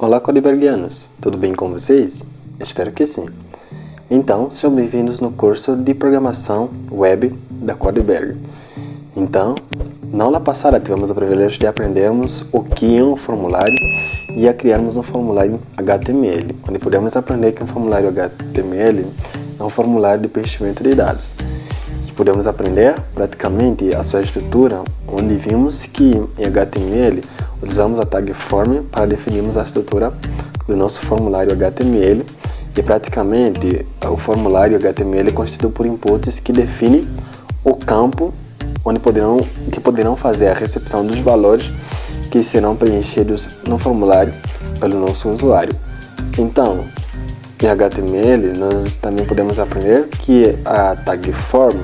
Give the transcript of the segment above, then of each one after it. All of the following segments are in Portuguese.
Olá, Codebergianos! Tudo bem com vocês? Espero que sim. Então, sejam bem-vindos no curso de Programação Web da Codeberg. Então, na aula passada tivemos o privilégio de aprendermos o que é um formulário e a criarmos um formulário HTML, onde podemos aprender que um formulário HTML é um formulário de preenchimento de dados. Podemos aprender praticamente a sua estrutura, onde vimos que em HTML usamos a tag form para definirmos a estrutura do nosso formulário HTML e praticamente o formulário HTML é constituído por inputs que definem o campo onde poderão fazer a recepção dos valores que serão preenchidos no formulário pelo nosso usuário. Então, em HTML, nós também podemos aprender que a tag form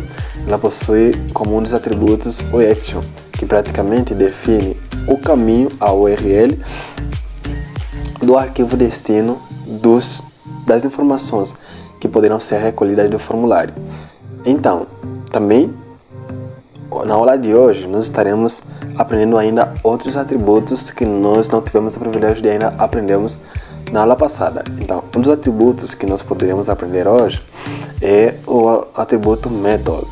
ela possui como um dos atributos o action, que praticamente define o caminho, a URL do arquivo destino das informações que poderão ser recolhidas do formulário. Então, também na aula de hoje nós estaremos aprendendo ainda outros atributos que nós não tivemos o privilégio de ainda aprendermos na aula passada. Então, um dos atributos que nós poderemos aprender hoje é o atributo method,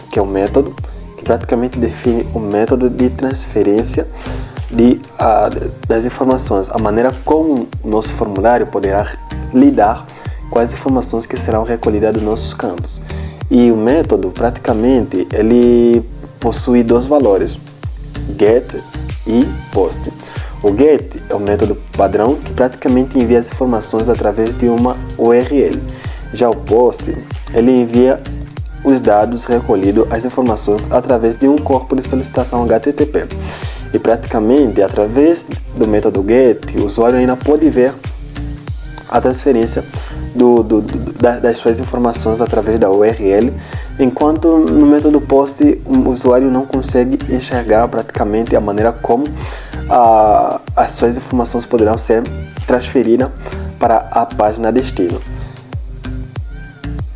que é um método que praticamente define o método de transferência das informações, a maneira como o nosso formulário poderá lidar com as informações que serão recolhidas dos nossos campos. E o método, praticamente, ele possui dois valores, get e post. O get é o método padrão que praticamente envia as informações através de uma URL. Já o post, ele envia os dados recolhidos, as informações, através de um corpo de solicitação HTTP. E praticamente, através do método get, o usuário ainda pode ver a transferência das suas informações através da URL, enquanto no método post o usuário não consegue enxergar praticamente a maneira como as suas informações poderão ser transferidas para a página destino.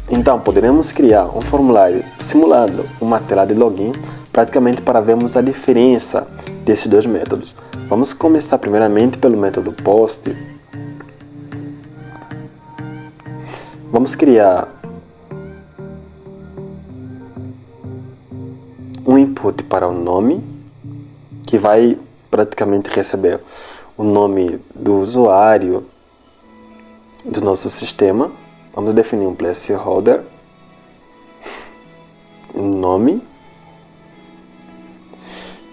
Então, poderemos criar um formulário simulando uma tela de login, praticamente para vermos a diferença desses dois métodos. Vamos começar primeiramente pelo método post. Vamos criar um input para o nome, que vai praticamente receber o nome do usuário do nosso sistema. Vamos definir um placeholder, um nome.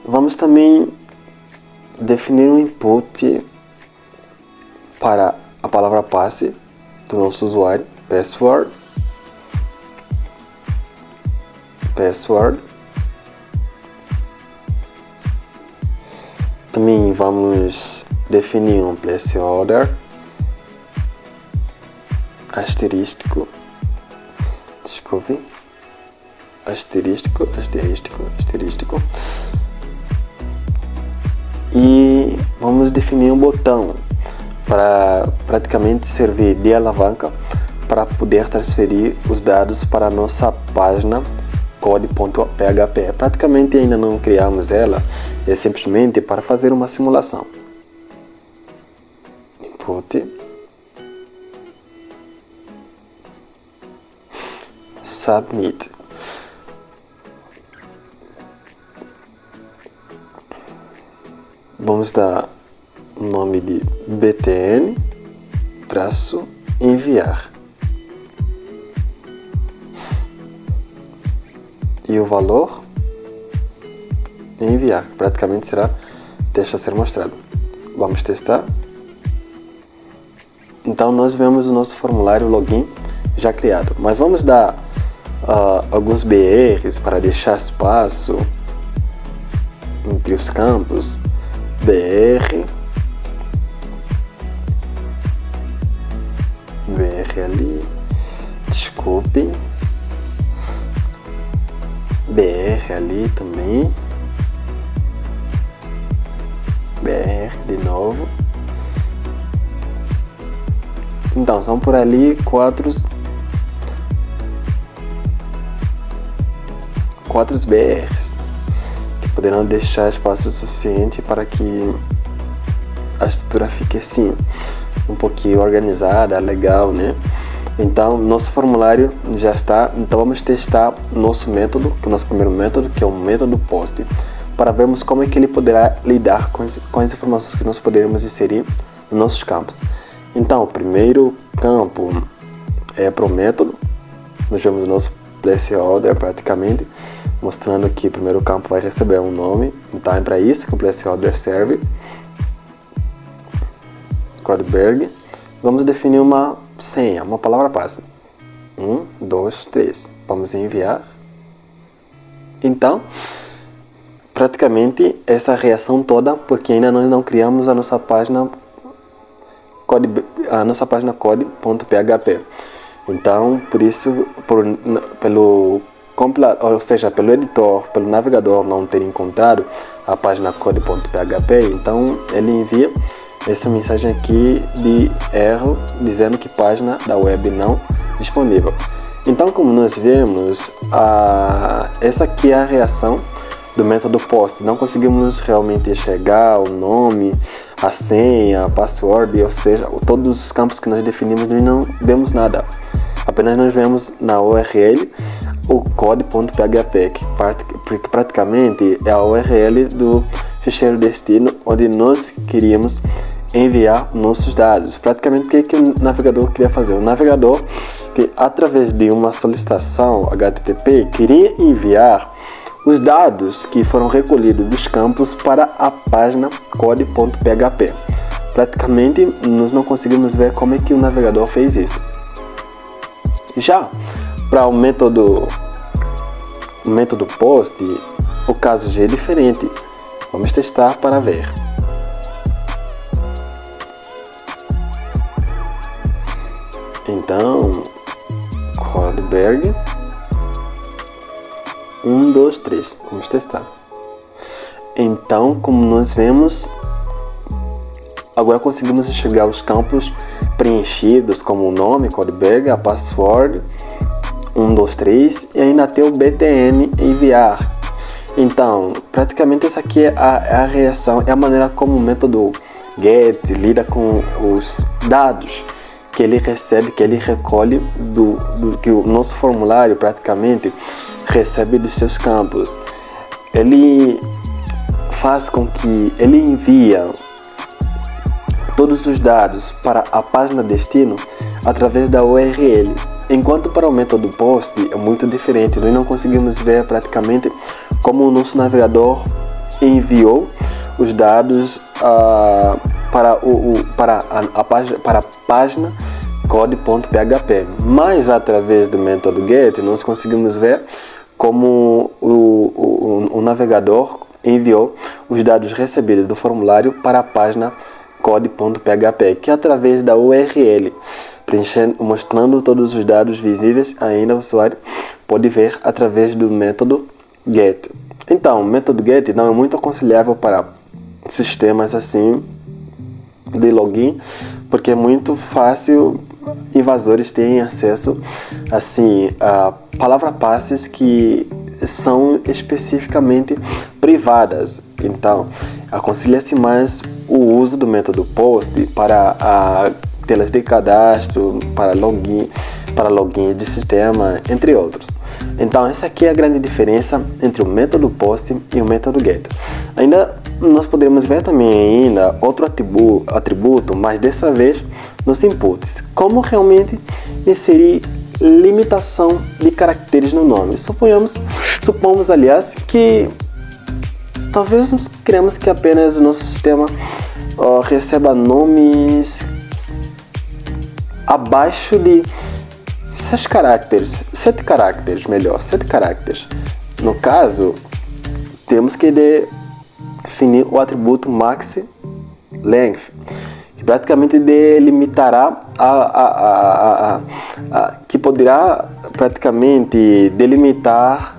Vamos também definir um input para a palavra passe do nosso usuário, password. Também vamos definir um placeholder, asterístico, e vamos definir um botão para praticamente servir de alavanca para poder transferir os dados para a nossa página code.php. Praticamente ainda não criamos ela, é simplesmente para fazer uma simulação. Input, submit. Vamos dar o nome de btn-enviar. E o valor enviar, que praticamente será teste a ser mostrado. Vamos testar. Então nós vemos o nosso formulário login já criado, mas vamos dar alguns BRs para deixar espaço entre os campos. BR ali, desculpe, BR ali também, BR de novo. Então são por ali quatro BRs que poderão deixar espaço suficiente para que a estrutura fique assim, um pouquinho organizada, legal, né? Então, nosso formulário já está. Então, vamos testar nosso método, que é o nosso primeiro método, que é o método POST, para vermos como é que ele poderá lidar com as informações que nós poderemos inserir nos nossos campos. Então, o primeiro campo é para o método. Nós vemos o nosso placeholder praticamente, mostrando que o primeiro campo vai receber um nome. Então, é para isso que o placeholder serve. Codeberg. Vamos definir uma senha, uma palavra passe. 1, 2, 3. Vamos enviar. Então, praticamente essa reação toda, porque ainda nós não criamos a nossa página code.php. Então, por isso, pelo editor, pelo navegador não ter encontrado a página code.php, então ele envia essa mensagem aqui de erro, dizendo que página da web não disponível. Então, como nós vemos, essa aqui é a reação do método POST. Não conseguimos realmente enxergar o nome, a senha, a password, ou seja, todos os campos que nós definimos, nós não vemos nada. Apenas nós vemos na URL o code.php, que praticamente é a URL do ficheiro destino, onde nós queríamos enviar nossos dados. Praticamente, o que o navegador queria fazer? O navegador, que através de uma solicitação HTTP, queria enviar os dados que foram recolhidos dos campos para a página code.php. Praticamente, nós não conseguimos ver como é que o navegador fez isso. Já para o método POST, o caso já é diferente. Vamos testar para ver. Então, Codeberg 1, 2, 3. Vamos testar. Então, como nós vemos, agora conseguimos enxergar os campos preenchidos, como o nome, Codeberg, a password, 1, 2, 3, e ainda tem o btn enviar. Então, praticamente essa aqui é a reação, é a maneira como o método GET lida com os dados que ele recebe, que ele recolhe que o nosso formulário praticamente recebe dos seus campos. Ele faz com que ele envia todos os dados para a página destino através da URL. Enquanto para o método POST é muito diferente, nós não conseguimos ver praticamente como o nosso navegador enviou os dados para a página code.php, mas através do método GET nós conseguimos ver como o navegador enviou os dados recebidos do formulário para a página code.php, que através da URL, mostrando todos os dados visíveis, ainda o usuário pode ver através do método GET. Então, o método GET não é muito aconselhável para sistemas assim de login, porque é muito fácil, invasores têm acesso assim a palavras-passes que são especificamente privadas. Então, aconselha-se mais o uso do método POST para telas de cadastro, para logins de sistema, entre outros. Então, essa aqui é a grande diferença entre o método POST e o método GET. Ainda nós podemos ver também ainda outro atributo, mas dessa vez nos inputs. Como realmente inserir limitação de caracteres no nome. Supomos, aliás, que talvez nós queremos que apenas o nosso sistema receba nomes abaixo de 7 caracteres. No caso, temos que definir o atributo max_length, que praticamente delimitará que poderá praticamente delimitar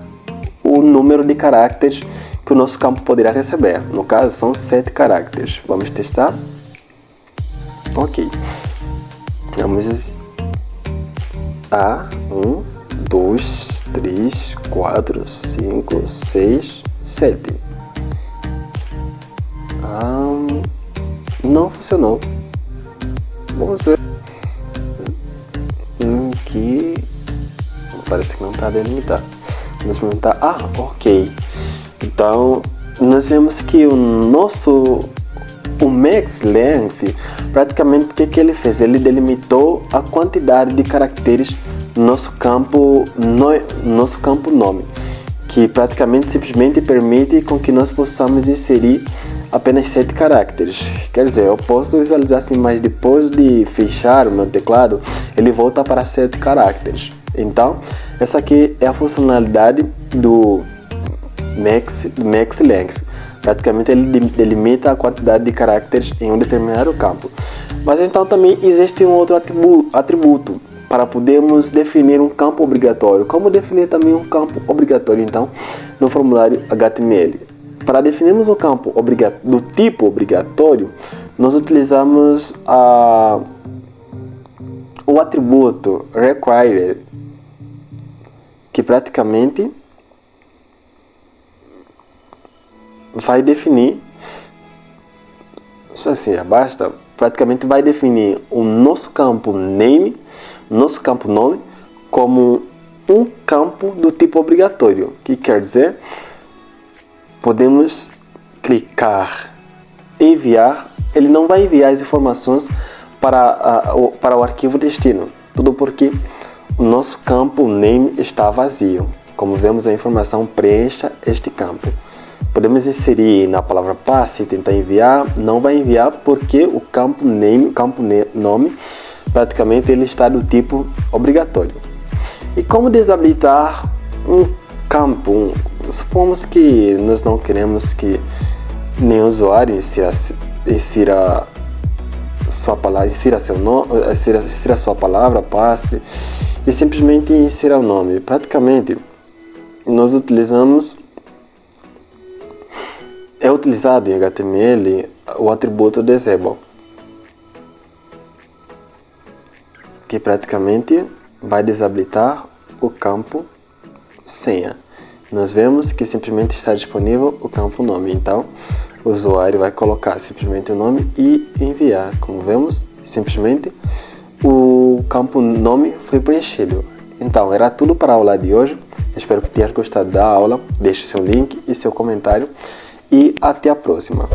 o número de caracteres que o nosso campo poderá receber. No caso, são 7 caracteres. Vamos testar? Ok. Vamos a 1, 2, 3, 4, 5, 6, 7. não funcionou. Vamos ver. Que parece que não está delimitado. Vamos perguntar. Ok. Então, nós vemos que o max length, praticamente o que ele fez? Ele delimitou a quantidade de caracteres no nosso campo nome, que praticamente simplesmente permite com que nós possamos inserir apenas 7 caracteres. Quer dizer, eu posso visualizar assim, mas depois de fechar o meu teclado, ele volta para 7 caracteres. Então, essa aqui é a funcionalidade do max length. Praticamente ele delimita a quantidade de caracteres em um determinado campo. Mas então também existe um outro atributo para podermos definir um campo obrigatório. Como definir também um campo obrigatório, então, no formulário HTML? Para definirmos um campo do tipo obrigatório, nós utilizamos o atributo required, que praticamente vai definir, isso assim já basta, praticamente vai definir o nosso campo nome, como um campo do tipo obrigatório, que quer dizer, podemos clicar, enviar, ele não vai enviar as informações para o arquivo destino, tudo porque o nosso campo name está vazio. Como vemos, a informação preencha este campo. Podemos inserir na palavra passe e tentar enviar, não vai enviar porque o campo nome, praticamente ele está do tipo obrigatório. E como desabilitar um campo? Supomos que nós não queremos que nenhum usuário insira sua palavra, insira a sua palavra, passe e simplesmente insira o nome. Praticamente, nós é utilizado em HTML o atributo disable, que praticamente vai desabilitar o campo senha. Nós vemos que simplesmente está disponível o campo nome, então o usuário vai colocar simplesmente o nome e enviar. Como vemos, simplesmente o campo nome foi preenchido. Então, era tudo para a aula de hoje. Espero que tenhas gostado da aula. Deixe seu link e seu comentário e até a próxima.